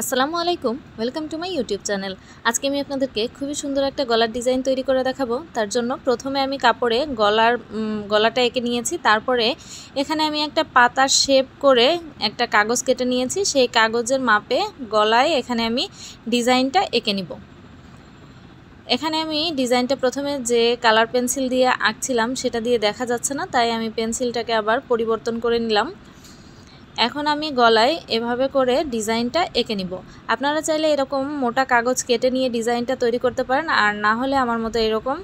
আসসালামু আলাইকুম, welcome to my YouTube channel. আজকে আমি আপনাদেরকে খুবই সুন্দর একটা গলার ডিজাইন তৈরি করে দেখাবো। তার জন্য প্রথমে আমি কাপড়ে গলাটা এঁকে নিয়েছি। তারপরে এখানে আমি একটা পাতার শেপ করে একটা কাগজ কেটে নিয়েছি। সেই কাগজের মাপে গলায় এখানে আমি ডিজাইনটা এঁকে নিব। এখানে আমি ডিজাইনটা প্রথমে যে কালার পেন্সিল দিয়ে আঁকছিলাম সেটা দিয়ে দেখা যাচ্ছে না, তাই আমি পেন্সিলটাকে আবার পরিবর্তন করে নিলাম। এখন আমি গলায় এভাবে করে ডিজাইনটা এঁকে নিব। আপনারা চাইলে এরকম মোটা কাগজ কেটে নিয়ে ডিজাইনটা তৈরি করতে পারেন, আর না হলে আমার মতো এরকম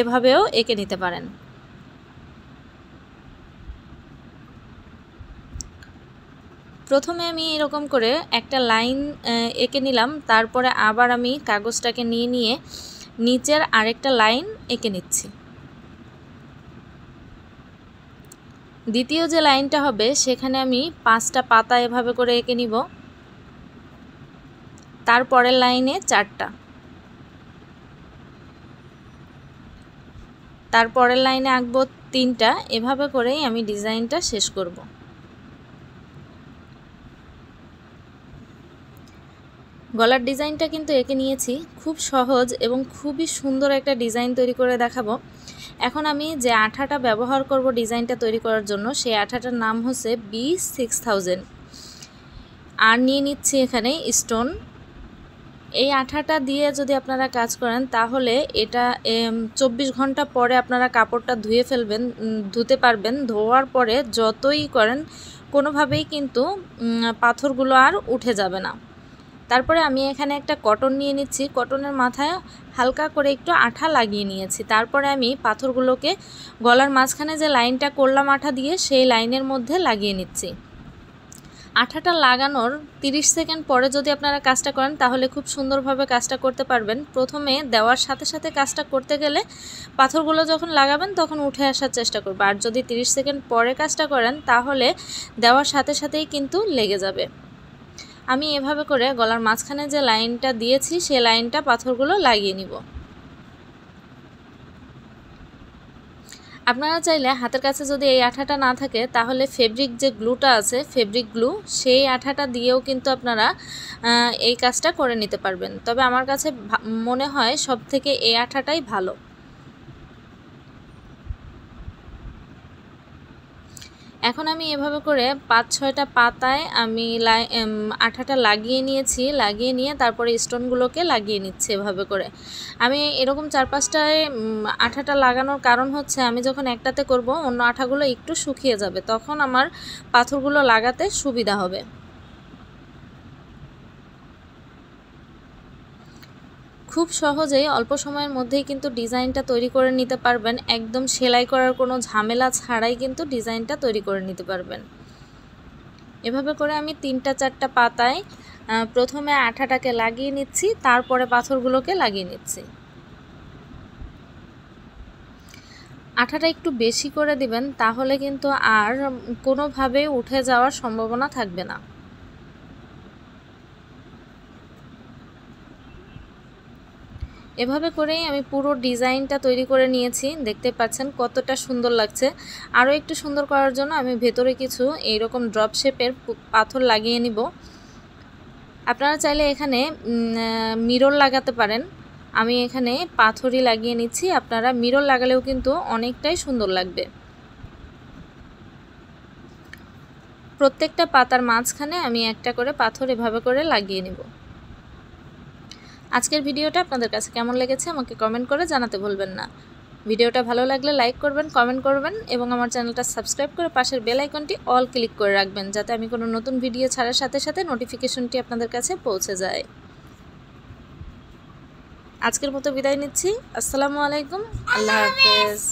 এভাবেও এঁকে নিতে পারেন। প্রথমে আমি এরকম করে একটা লাইন এঁকে নিলাম, তারপরে আবার আমি কাগজটাকে নিয়ে নিচের আরেকটা লাইন এঁকে নিচ্ছি। দ্বিতীয় যে লাইনটা হবে সেখানে আমি 5টা পাতা এভাবে করে এঁকে নিব। তারপরের লাইনে 4টা, তারপরের লাইনে আঁকবো 3টা। এভাবে করেই আমি ডিজাইনটা শেষ করব। গলার ডিজাইনটা কিন্তু এঁকে নিয়েছি। খুব সহজ এবং খুবই সুন্দর একটা ডিজাইন তৈরি করে দেখাবো। এখন আমি যে আঠাটা ব্যবহার করব ডিজাইনটা তৈরি করার জন্য, সেই আঠাটার নাম হচ্ছে B6000। আর নিয়ে নিচ্ছি এখানে স্টোন। এই আঠাটা দিয়ে যদি আপনারা কাজ করেন তাহলে এটা 24 ঘন্টা পরে আপনারা কাপড়টা ধুতে পারবেন। ধোয়ার পরে যতই করেন কোনোভাবেই কিন্তু পাথরগুলো আর উঠে যাবে না। তারপরে আমি এখানে একটা কটন নিয়ে নিচ্ছি। কটনের মাথায় হালকা করে একটু আঠা লাগিয়ে নিয়েছি। তারপরে আমি পাথরগুলোকে গলার মাঝখানে যে লাইনটা করলাম আঠা দিয়ে, সেই লাইনের মধ্যে লাগিয়ে নিচ্ছি। আঠাটা লাগানোর 30 সেকেন্ড পরে যদি আপনারা কাজটা করেন তাহলে খুব সুন্দরভাবে কাজটা করতে পারবেন। প্রথমে দেওয়ার সাথে সাথে কাজটা করতে গেলে পাথরগুলো যখন লাগাবেন তখন উঠে আসার চেষ্টা করবে, আর যদি 30 সেকেন্ড পরে কাজটা করেন তাহলে দেওয়ার সাথে সাথেই কিন্তু লেগে যাবে। আমি এভাবে করে গলার মাঝখানে যে লাইনটা দিয়েছি সেই লাইনটা পাথরগুলো লাগিয়ে নিব। আপনারা চাইলে হাতের কাছে যদি এই আঠাটা না থাকে তাহলে ফেব্রিক যে গ্লুটা আছে, ফেব্রিক গ্লু, সেই আঠাটা দিয়েও কিন্তু আপনারা এই কাজটা করে নিতে পারবেন। তবে আমার কাছে মনে হয় সব থেকে এই আঠাটাই ভালো। এখন আমি এভাবে করে 5-6টা পাতায় আমি আঠাটা লাগিয়ে নিয়েছি। লাগিয়ে নিয়ে তারপরে স্টোনগুলোকে লাগিয়ে নিচ্ছি এভাবে করে। আমি এরকম 4-5টায় আঠাটা লাগানোর কারণ হচ্ছে আমি যখন একটাতে করব অন্য আঠাগুলো একটু শুকিয়ে যাবে, তখন আমার পাথরগুলো লাগাতে সুবিধা হবে। খুব সহজেই অল্প সময়ের মধ্যেই কিন্তু ডিজাইনটা তৈরি করে নিতে পারবেন। একদম সেলাই করার কোনো ঝামেলা ছাড়াই কিন্তু ডিজাইনটা তৈরি করে নিতে পারবেন। এভাবে করে আমি 3-4টা পাতায় প্রথমে আঠাটাকে লাগিয়ে নিচ্ছি, তারপরে পাথরগুলোকে লাগিয়ে নিচ্ছি। আঠাটা একটু বেশি করে দিবেন, তাহলে কিন্তু আর কোনোভাবে উঠে যাওয়ার সম্ভাবনা থাকবে না। এভাবে করেই আমি পুরো ডিজাইনটা তৈরি করে নিয়েছি। দেখতে পাচ্ছেন কতটা সুন্দর লাগছে। আরও একটু সুন্দর করার জন্য আমি ভেতরে কিছু এইরকম ড্রপ শেপের পাথর লাগিয়ে নিব। আপনারা চাইলে এখানে মিরর লাগাতে পারেন। আমি এখানে পাথরই লাগিয়ে নিচ্ছি। আপনারা মিরর লাগালেও কিন্তু অনেকটাই সুন্দর লাগবে। প্রত্যেকটা পাতার মাঝখানে আমি একটা করে পাথর এভাবে করে লাগিয়ে নিব। আজকের ভিডিওটা আপনাদের কাছে কেমন লেগেছে আমাকে কমেন্ট করে জানাতে ভুলবেন না। ভিডিওটা ভালো লাগলে লাইক করবেন, কমেন্ট করবেন এবং আমার চ্যানেলটা সাবস্ক্রাইব করে পাশের বেল আইকনটি অল ক্লিক করে রাখবেন, যাতে আমি কোনো নতুন ভিডিও ছাড়ার সাথে সাথে নোটিফিকেশনটি আপনাদের কাছে পৌঁছে যায়। আজকের মতো বিদায় নিচ্ছি। আসসালামু আলাইকুম, আল্লাহ হাফেজ।